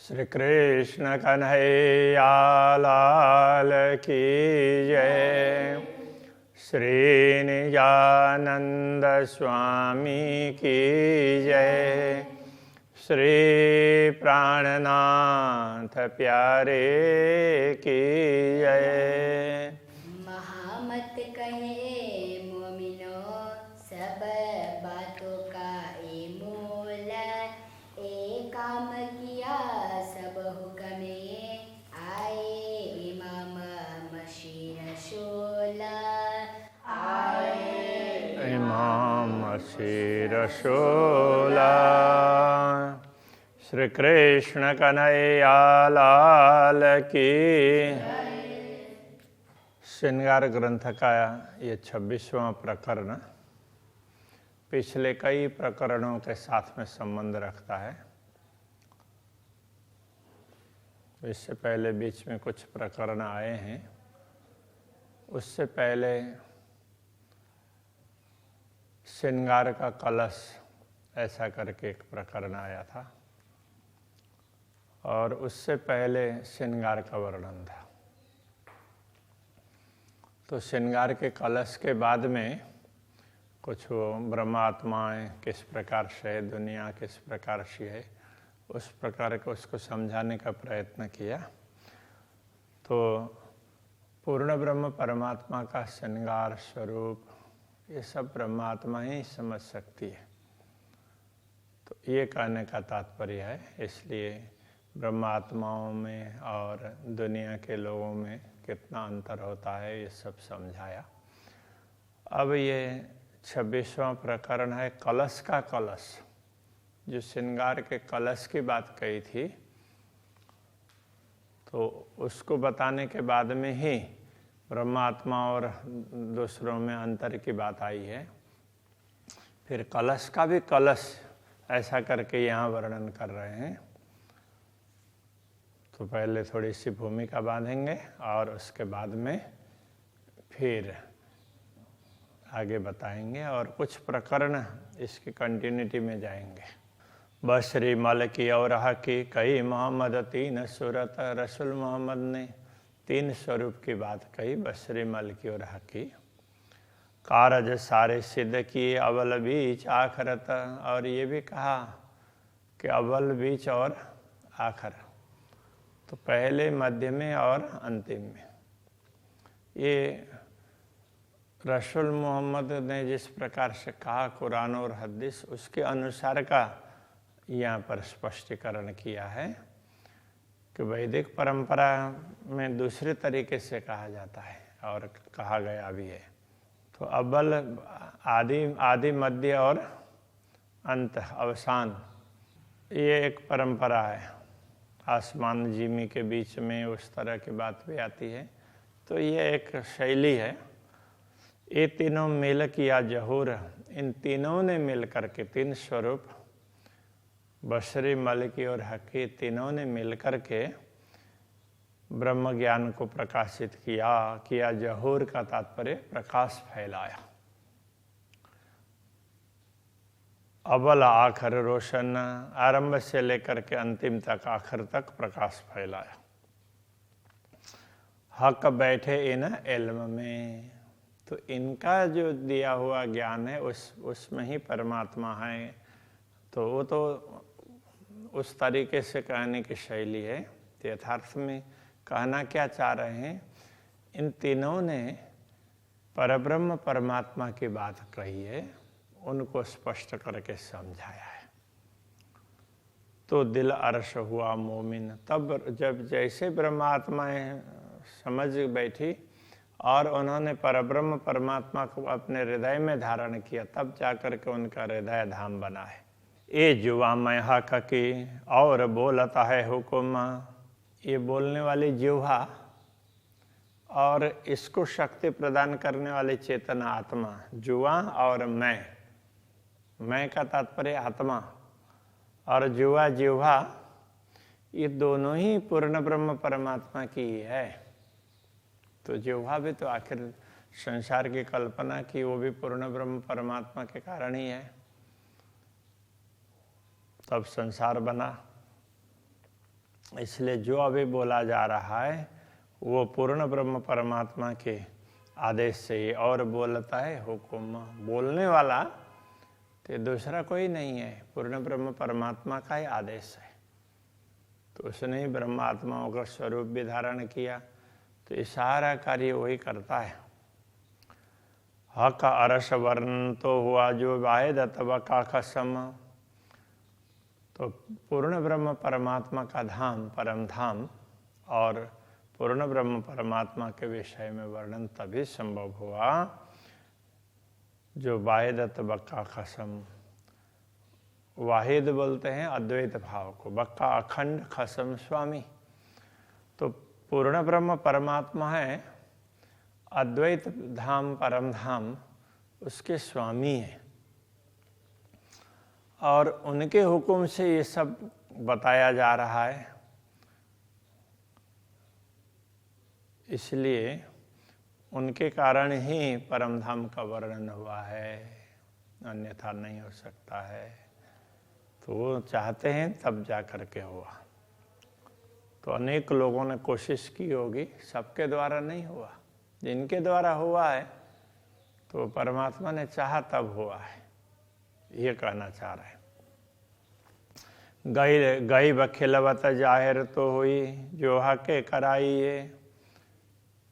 श्री कृष्ण कन्हैया लाल की जय। श्री निजानंद स्वामी की जय। श्री प्राणनाथ प्यारे की जय। महामत कहे मोमिनो सब बातों का ये मूल, एक काम किया सब हुक्मे आए इमाम मशीह रसूल आए इमाम मसीह रसूल। श्री कृष्ण कन्हैया लाल की। श्रृंगार ग्रंथ का ये 26वां प्रकरण पिछले कई प्रकरणों के साथ में संबंध रखता है। इससे पहले बीच में कुछ प्रकरण आए हैं। उससे पहले श्रृंगार का कलश ऐसा करके एक प्रकरण आया था, और उससे पहले श्रृंगार का वर्णन था। तो श्रृंगार के कलश के बाद में कुछ वो ब्रह्मात्माएँ किस प्रकार से है, दुनिया किस प्रकार से है, उस प्रकार को उसको समझाने का प्रयत्न किया। तो पूर्ण ब्रह्म परमात्मा का श्रृंगार स्वरूप ये सब ब्रह्मात्मा ही समझ सकती है। तो ये कहने का तात्पर्य है। इसलिए ब्रह्मात्माओं में और दुनिया के लोगों में कितना अंतर होता है ये सब समझाया। अब ये 26वां प्रकरण है कलश का कलश। जो श्रृंगार के कलश की बात कही थी, तो उसको बताने के बाद में ही ब्रह्मात्मा और दूसरों में अंतर की बात आई है। फिर कलश का भी कलश ऐसा करके यहाँ वर्णन कर रहे हैं। तो पहले थोड़ी सी भूमिका बांधेंगे और उसके बाद में फिर आगे बताएंगे और कुछ प्रकरण इसकी कंटिन्यूटी में जाएंगे। बशरी मल की और की कही मोहम्मद तीन सूरत। रसूल मोहम्मद ने 3 स्वरूप की बात कही। बशरी मल की और की कारज सारे सिद्ध किए अव्वल बीच आखरत। और ये भी कहा कि अव्वल बीच और आखिर, तो पहले मध्य में और अंतिम में। ये रसूल मोहम्मद ने जिस प्रकार से कहा कुरान और हदीस, उसके अनुसार का यहाँ पर स्पष्टीकरण किया है कि वैदिक परंपरा में दूसरे तरीके से कहा जाता है और कहा गया भी है। तो अव्वल आदि मध्य और अंत अवसान, ये एक परंपरा है। आसमान जिमी के बीच में उस तरह की बात भी आती है। तो ये एक शैली है। ये तीनों मिल किया जहूर, इन तीनों ने मिल करके 3 स्वरूप बशरी मलकी और हकी तीनों ने मिल करके ब्रह्म ज्ञान को प्रकाशित किया। जहूर का तात्पर्य प्रकाश फैलाया। अव्वल आखिर रोशन, आरंभ से लेकर के अंतिम तक आखिर तक प्रकाश फैलाया। हक बैठे इन इल्म में, तो इनका जो दिया हुआ ज्ञान है उसमें ही परमात्मा है। तो वो तो उस तरीके से कहने की शैली है। यथार्थ में कहना क्या चाह रहे हैं, इन तीनों ने परब्रह्म परमात्मा की बात कही है, उनको स्पष्ट करके समझाया है। तो दिल अर्श हुआ मोमिन। तब जब जैसे ब्रह्मात्माएं समझ बैठी और उन्होंने परब्रह्म परमात्मा को अपने हृदय में धारण किया, तब जाकर के उनका हृदय धाम बना है। ये जुआ मैं हक की और बोलता है हुकुम। ये बोलने वाली जिह्वा और इसको शक्ति प्रदान करने वाली चेतना आत्मा, जुआ और मैं का तात्पर्य आत्मा और जुआ जिह्वा, ये दोनों ही पूर्ण ब्रह्म परमात्मा की ही है। तो जिह्वा भी तो आखिर संसार की कल्पना की, वो भी पूर्ण ब्रह्म परमात्मा के कारण ही है। तब संसार बना। इसलिए जो अभी बोला जा रहा है वो पूर्ण ब्रह्म परमात्मा के आदेश से ही और बोलता है हुक्म। बोलने वाला तो दूसरा कोई नहीं है, पूर्ण ब्रह्म परमात्मा का ही आदेश है। तो उसने ही ब्रह्मात्माओं का स्वरूप भी धारण किया, तो ये सारा कार्य वही करता है। हक अरस वर्ण तो हुआ जो वाहिद अथवा का कसम। तो पूर्ण ब्रह्म परमात्मा का धाम परम धाम और पूर्ण ब्रह्म परमात्मा के विषय में वर्णन तभी संभव हुआ जो वाहिद बक्का खसम। वाहिद बोलते हैं अद्वैत भाव को, बक्का अखंड, खसम स्वामी। तो पूर्ण ब्रह्म परमात्मा है, अद्वैत धाम परम धाम उसके स्वामी है, और उनके हुक्म से ये सब बताया जा रहा है। इसलिए उनके कारण ही परम धाम का वर्णन हुआ है, अन्यथा नहीं हो सकता है। तो वो चाहते हैं तब जा करके हुआ। तो अनेक लोगों ने कोशिश की होगी, सबके द्वारा नहीं हुआ। जिनके द्वारा हुआ है तो परमात्मा ने चाहा तब हुआ है, ये कहना चाह रहे हैं। गई बखिलवत जाहिर तो हुई जो हके कराई ये।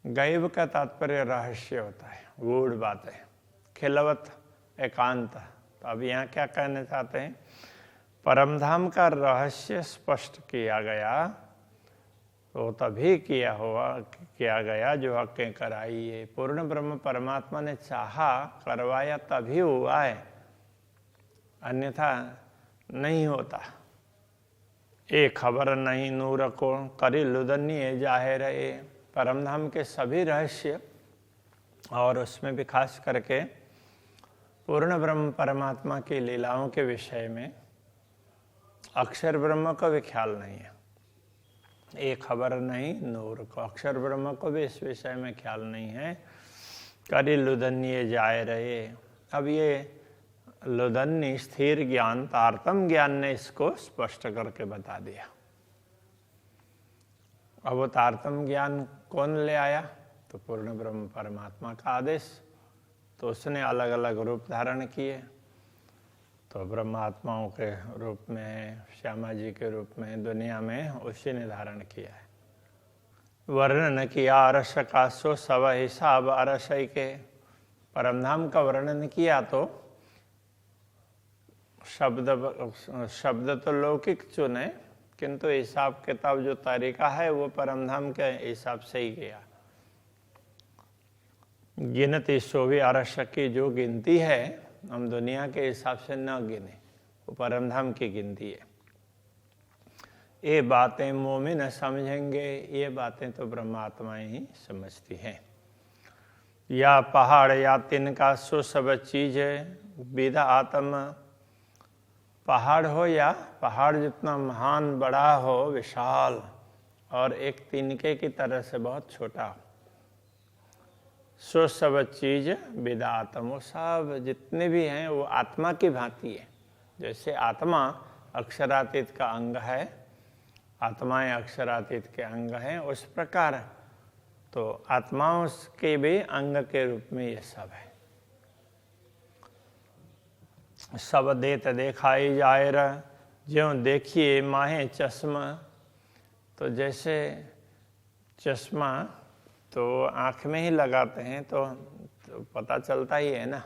गैब का तात्पर्य रहस्य होता है, गूढ़ बात है। खिलवत एकांत। तो अब यहाँ क्या कहना चाहते हैं, परमधाम का रहस्य स्पष्ट किया गया तो तभी किया गया जो हकें कराई है। पूर्ण ब्रह्म परमात्मा ने चाहा, करवाया तभी हुआ है, अन्यथा नहीं होता। एक खबर नहीं नूर को करी लुदन्नी जाहिर है। परमधाम के सभी रहस्य और उसमें भी खास करके पूर्ण ब्रह्म परमात्मा की लीलाओं के विषय में अक्षर ब्रह्म को भी ख्याल नहीं है। एक खबर नहीं नूर को, अक्षर ब्रह्म को भी इस विषय में ख्याल नहीं है। करी लुदन्नी जाए रहे। अब ये लुदन्नी स्थिर ज्ञान, तारतम ज्ञान ने इसको स्पष्ट करके बता दिया। अब वो तारतम ज्ञान कौन ले आया, तो पूर्ण ब्रह्म परमात्मा का आदेश। तो उसने अलग अलग रूप धारण किए। तो ब्रह्मात्माओं के रूप में, श्यामा जी के रूप में दुनिया में उसी ने धारण किया है। वर्णन किया अरस का सो सब हिसाब अरसई के। परमधाम का वर्णन किया तो शब्द तो लौकिक चुने, किंतु हिसाब किताब जो तरीका है वो परमधाम के हिसाब से ही गया। गिनती सोवी अरस की जो गिनती है हम दुनिया के हिसाब से न गिने, वो परमधाम की गिनती है। ये बातें मोमिन समझेंगे, ये बातें तो ब्रह्मात्माएं ही समझती हैं। या पहाड़ या तिनका सो सब चीज विदा आत्मा। पहाड़ हो या पहाड़ जितना महान बड़ा हो, विशाल, और एक तिनके की तरह से बहुत छोटा हो, सो सब चीज विदा आत्मा। वो सब जितने भी हैं वो आत्मा की भांति है। जैसे आत्मा अक्षरातीत का अंग है, आत्माएं अक्षरातीत के अंग हैं, उस प्रकार तो आत्माओं के भी अंग के रूप में ये सब है। सब देत देखाई जाए ज्यों देखिए माहे चश्मा। तो जैसे चश्मा तो आँख में ही लगाते हैं तो पता चलता ही है ना।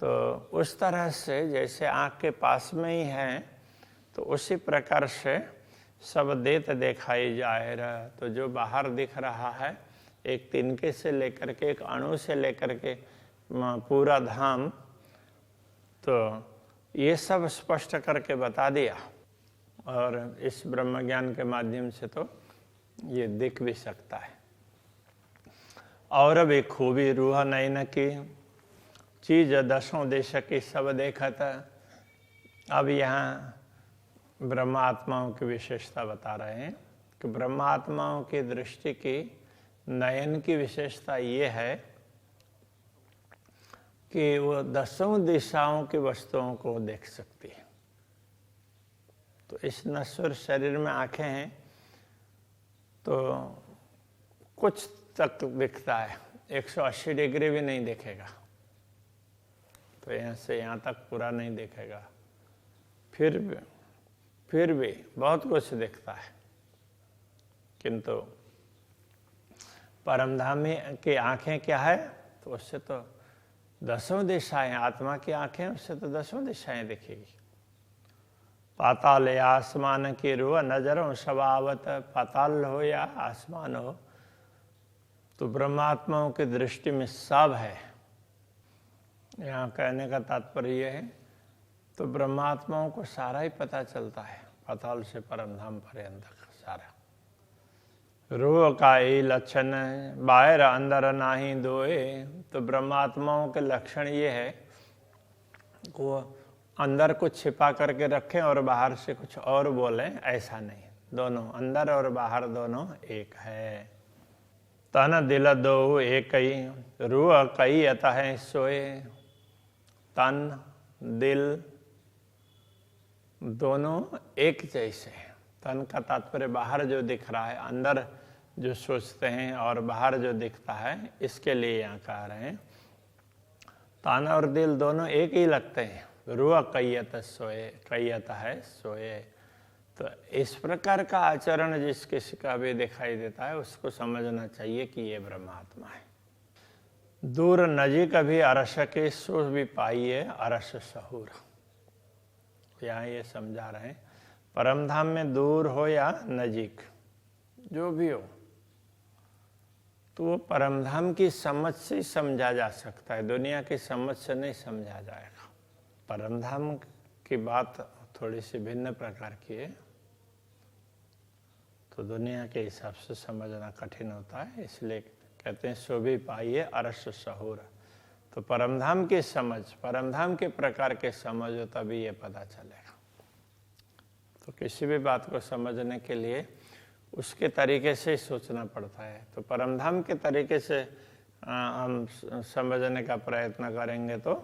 तो उस तरह से जैसे आँख के पास में ही है, तो उसी प्रकार से सब देत देखाई जाए। तो जो बाहर दिख रहा है, एक तिनके से लेकर के, एक अणु से लेकर के पूरा धाम, तो ये सब स्पष्ट करके बता दिया। और इस ब्रह्म ज्ञान के माध्यम से तो ये दिख भी सकता है। और भी खूबी रूह नैन की चीज दसों देश की सब देखत। अब यहाँ ब्रह्मात्माओं की विशेषता बता रहे हैं कि ब्रह्मात्माओं की दृष्टि की नयन की विशेषता ये है कि वो दसों दिशाओं की वस्तुओं को देख सकती है। तो इस नश्वर शरीर में आंखें हैं तो कुछ तक दिखता है, 180 डिग्री भी नहीं देखेगा, तो यहाँ से यहाँ तक पूरा नहीं देखेगा। फिर भी बहुत कुछ दिखता है, किंतु परमधाम की आंखें क्या है, तो उससे तो 10 दिशाएं, आत्मा की आंखें उससे तो 10 दिशाएं दिखेगी। पाताल या आसमान की रूह नजरों स्वभावत, पाताल हो या आसमान हो, तो ब्रह्मात्माओं की दृष्टि में सब है। यहाँ कहने का तात्पर्य यह है, तो ब्रह्मात्माओं को सारा ही पता चलता है, पाताल से परमधाम पर्यंत सारा। रूह का ही लक्षण बाहर अंदर नाही दोए, तो ब्रह्मात्माओं के लक्षण ये है वो अंदर कुछ छिपा करके रखें और बाहर से कुछ और बोलें, ऐसा नहीं, दोनों अंदर और बाहर दोनों एक है। तन दिल दो एक ही, रूह कई अतः सोए। तन दिल दोनों एक जैसे हैं। तन का तात्पर्य बाहर जो दिख रहा है, अंदर जो सोचते हैं और बाहर जो दिखता है, इसके लिए यहाँ कह रहे हैं तन और दिल दोनों एक ही लगते हैं। रूह कैयत सोए, कैयत है सोए। तो इस प्रकार का आचरण जिस किसी का भी दिखाई देता है उसको समझना चाहिए कि ये ब्रह्मात्मा है। दूर नजीक भी अरस के सो भी पाइए अरस सहूर। यहाँ ये समझा रहे हैं परमधाम में दूर हो या नजीक जो भी हो, तो वो परमधाम की समझ से समझा जा सकता है, दुनिया की समझ से नहीं समझा जाएगा। परमधाम की बात थोड़ी सी भिन्न प्रकार की है, तो दुनिया के हिसाब से समझना कठिन होता है, इसलिए कहते हैं सो भी पाइए अरस सहूर। तो परमधाम की समझ, परमधाम के प्रकार के समझ हो तभी ये पता चलेगा। तो किसी भी बात को समझने के लिए उसके तरीके से सोचना पड़ता है। तो परमधाम के तरीके से हम समझने का प्रयत्न करेंगे तो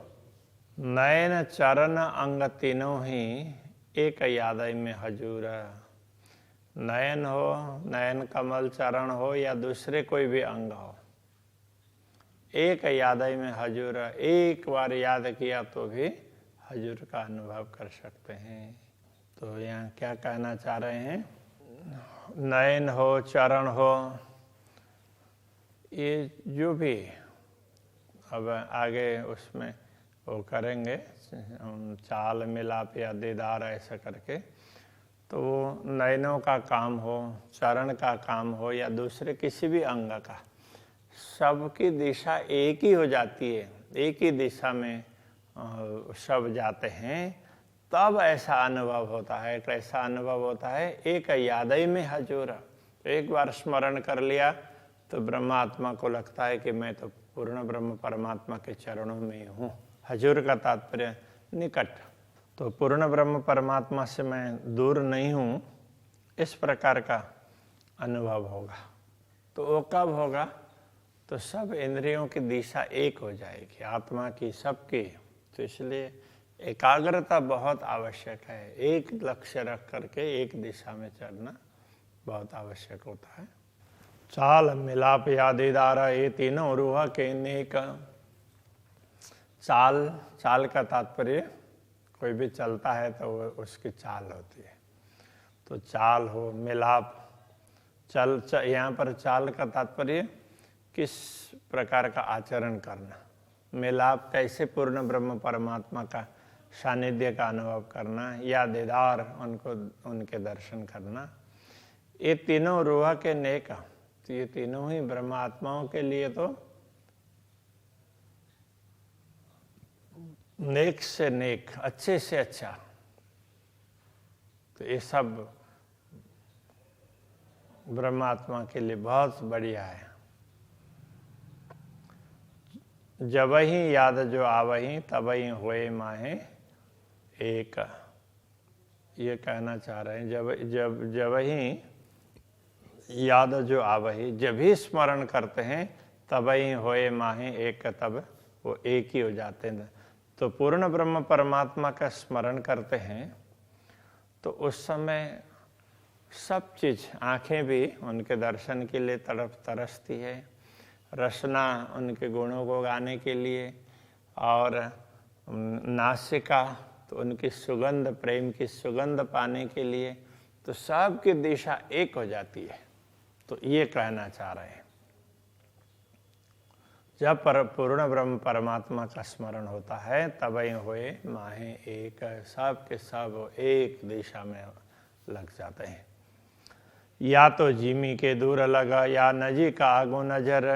नयन चरण अंग तीनों ही एक यादय में हजूर। नयन हो, नयन कमल चरण हो या दूसरे कोई भी अंग हो, एक यादय में हजूर, एक बार याद किया तो भी हजूर का अनुभव कर सकते हैं। तो यहाँ क्या कहना चाह रहे हैं, नयन हो, चरण हो, ये जो भी अब आगे उसमें वो करेंगे चाल मिलाप या दीदार ऐसा करके, तो वो नयनों का काम हो, चरण का काम हो या दूसरे किसी भी अंग का, सबकी दिशा एक ही हो जाती है, एक ही दिशा में सब जाते हैं, तब ऐसा अनुभव होता है। कैसा अनुभव होता है, एक यादय में हजूर। एक बार स्मरण कर लिया तो ब्रह्मात्मा को लगता है कि मैं तो पूर्ण ब्रह्म परमात्मा के चरणों में हूँ। हजूर का तात्पर्य निकट, तो पूर्ण ब्रह्म परमात्मा से मैं दूर नहीं हूँ, इस प्रकार का अनुभव होगा। तो वो कब होगा, तो सब इंद्रियों की दिशा एक हो जाएगी, आत्मा की, सबकी। तो इसलिए एकाग्रता बहुत आवश्यक है, एक लक्ष्य रख करके एक दिशा में चलना बहुत आवश्यक होता है। चाल मिलाप या दीदार, ये तीनों रूह के नेक। चाल का तात्पर्य कोई भी चलता है तो वो उसकी चाल होती है। तो चाल हो, मिलाप, यहाँ पर चाल का तात्पर्य किस प्रकार का आचरण करना, मिलाप कैसे पूर्ण ब्रह्म परमात्मा का सानिध्य का अनुभव करना, या दीदार उनको, उनके दर्शन करना। ये तीनों रूह के नेक, तो ये तीनों ही ब्रह्मात्माओं के लिए तो नेक से नेक, अच्छे से अच्छा। तो ये सब ब्रह्मात्मा के लिए बहुत बढ़िया है। जब ही याद जो आवही तबही होए माहे एक, ये कहना चाह रहे हैं। जब ही याद जो आवही, जब ही स्मरण करते हैं तबही होए माहे एक, तब वो एक ही हो जाते हैं। तो पूर्ण ब्रह्म परमात्मा का स्मरण करते हैं तो उस समय सब चीज़, आँखें भी उनके दर्शन के लिए तरसती है, रसना उनके गुणों को गाने के लिए, और नासिका तो उनकी सुगंध, प्रेम की सुगंध पाने के लिए, तो सबकी दिशा एक हो जाती है। तो ये कहना चाह रहे हैं, जब पूर्ण ब्रह्म परमात्मा का स्मरण होता है तभी हुए माहे एक, सब के सब एक दिशा में लग जाते हैं। या तो जिमी के दूर लगा या नजीक आगो नजर।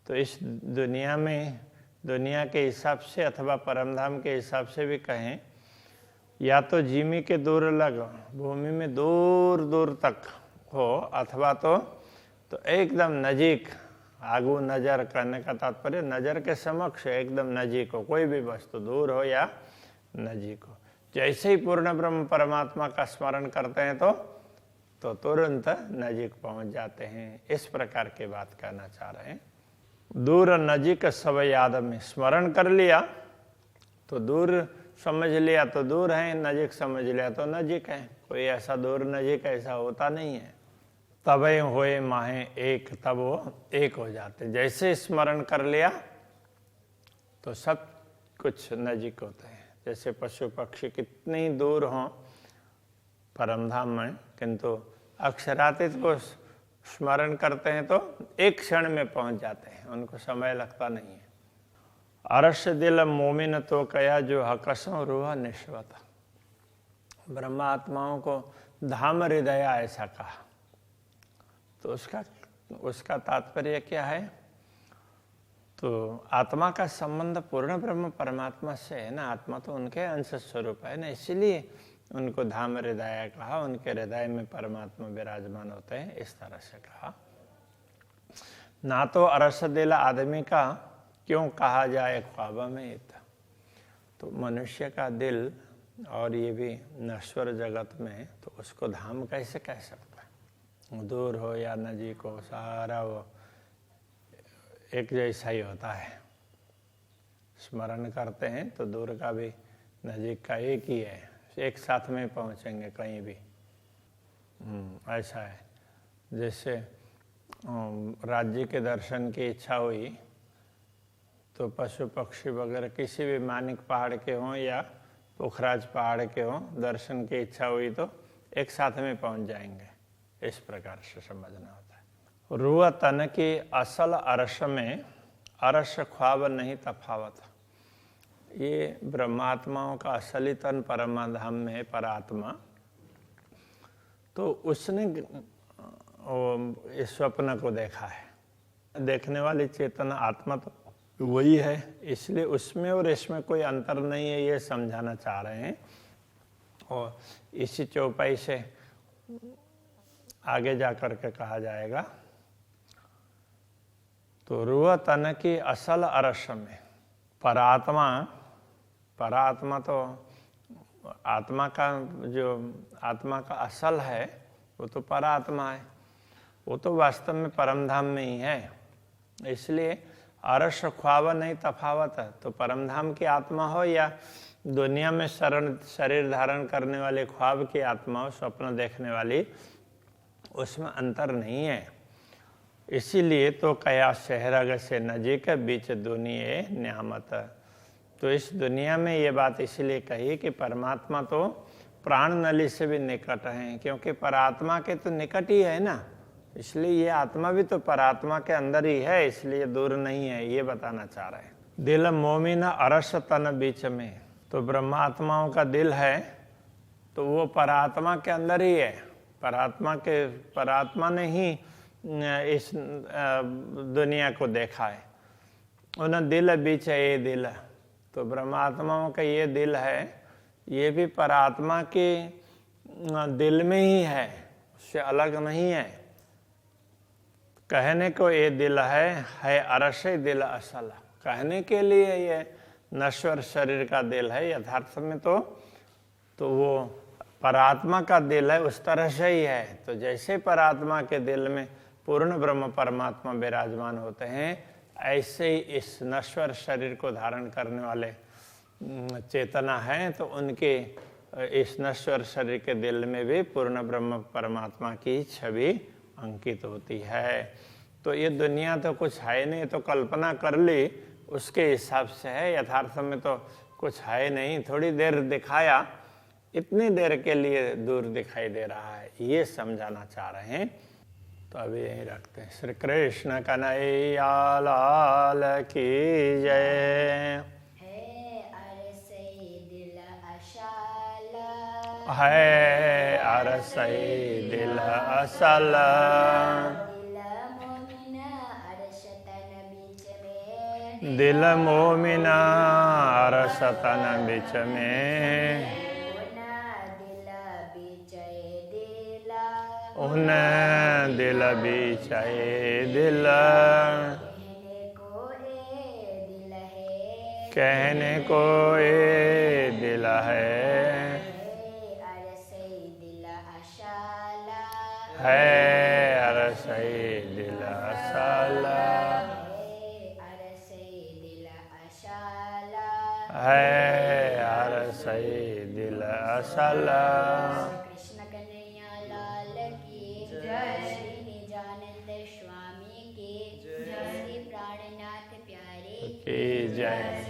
तो इस दुनिया में, दुनिया के हिसाब से अथवा परमधाम के हिसाब से भी कहें, या तो जिमी के दूर लग, भूमि में दूर दूर तक हो, अथवा तो एकदम नजीक, आगू नजर करने का तात्पर्य नजर के समक्ष एकदम नजीक हो, कोई भी वस्तु दूर हो या नजीक हो। जैसे ही पूर्ण ब्रह्म परमात्मा का स्मरण करते हैं तो तुरंत नजीक पहुंच जाते हैं। इस प्रकार की बात कहना चाह रहे हैं। दूर नजीक सब याद में, स्मरण कर लिया तो दूर समझ लिया तो दूर है, नजीक समझ लिया तो नजीक है। कोई ऐसा दूर नजीक ऐसा होता नहीं है। तबे होए माहे एक, तब वो एक हो जाते। जैसे स्मरण कर लिया तो सब कुछ नजीक होते हैं। जैसे पशु पक्षी कितनी दूर हों परमधाम में, किंतु अक्षरातीत को स्मरण करते हैं तो एक क्षण में पहुंच जाते हैं, उनको समय लगता नहीं है। अरश दिल मोमिन तो कया जो हकसों रूह निश्वत। ब्रह्मात्माओं को धाम हृदय ऐसा कहा, तो उसका तात्पर्य क्या है? तो आत्मा का संबंध पूर्ण ब्रह्म परमात्मा से है ना, आत्मा तो उनके अंश स्वरूप है ना, इसीलिए उनको धाम हृदय कहा। उनके हृदय में परमात्मा विराजमान होते हैं, इस तरह से कहा। ना तो अरस दिल आदमी का क्यों कहा जाए ख्वाब में, तो मनुष्य का दिल और ये भी नश्वर जगत में, तो उसको धाम कैसे कह सकता है? दूर हो या नजीक हो, सारा वो एक जैसा ही होता है। स्मरण करते हैं तो दूर का भी नजीक का एक ही है, एक साथ में पहुंचेंगे कहीं भी। ऐसा है। जैसे राज्य के दर्शन की इच्छा हुई तो पशु पक्षी वगैरह किसी भी मानिक पहाड़ के हों या पुखराज पहाड़ के हों, दर्शन की इच्छा हुई तो एक साथ में पहुंच जाएंगे। इस प्रकार से समझना होता है। रूह तन की असल अरश में अरश ख्वाब नहीं तफावत। ये ब्रह्मात्माओं का असली तन परमाधाम में है, परात्मा। तो उसने इस स्वप्न को देखा है। देखने वाली चेतना आत्मा तो वही है, इसलिए उसमें और इसमें कोई अंतर नहीं है, ये समझाना चाह रहे हैं। और इसी चौपाई से आगे जा कर के कहा जाएगा। तो रूह तन की असल अरश में परात्मा तो आत्मा का जो आत्मा का असल है वो तो परात्मा है, वो तो वास्तव में परमधाम में ही है। इसलिए अरश ख्वाब नहीं तफावत है। तो परमधाम की आत्मा हो या दुनिया में शरीर धारण करने वाले ख्वाब की आत्मा हो, स्वप्न देखने वाली, उसमें अंतर नहीं है। इसीलिए तो कया शहरग से नजीक बीच दुनिया न्यामत। तो इस दुनिया में ये बात इसलिए कही कि परमात्मा तो प्राण नली से भी निकट है, क्योंकि परात्मा के तो निकट ही है ना, इसलिए ये आत्मा भी तो परात्मा के अंदर ही है, इसलिए दूर नहीं है, ये बताना चाह रहे हैं। दिल मोमिन अरस तन बीच में, तो ब्रह्मात्माओं का दिल है तो वो परात्मा के अंदर ही है। परात्मा ने ही इस दुनिया को देखा है। उन दिल बीच है ये दिल, तो ब्रह्मात्माओं का ये दिल है, ये भी परात्मा के दिल में ही है, उससे अलग नहीं है। कहने को ये दिल है अरश दिल असल। कहने के लिए ये नश्वर शरीर का दिल है, यथार्थ में तो वो परात्मा का दिल है, उस तरह से ही है। तो जैसे परात्मा के दिल में पूर्ण ब्रह्म परमात्मा विराजमान होते हैं, ऐसे ही इस नश्वर शरीर को धारण करने वाले चेतना है, तो उनके इस नश्वर शरीर के दिल में भी पूर्ण ब्रह्म परमात्मा की छवि अंकित होती है। तो ये दुनिया तो कुछ है नहीं, तो कल्पना कर ली उसके हिसाब से है, यथार्थ में तो कुछ है नहीं। थोड़ी देर दिखाया, इतनी देर के लिए दूर दिखाई दे रहा है, ये समझाना चाह रहे हैं। तो अभी यहीं रखते हैं। श्री कृष्ण कन्हैया लाल की जय। है अरसई दिल असल, दिल मोमिना अरसतन बिच में, उन दिल बिचाए दिल, कहने को ए दिल है अरसई दिल असाला, है अरसई दिल असाला। कृष्ण कन्हैया लाल की जय। श्री निजानंद स्वामी की जय। श्री प्राणनाथ प्यारे की जय।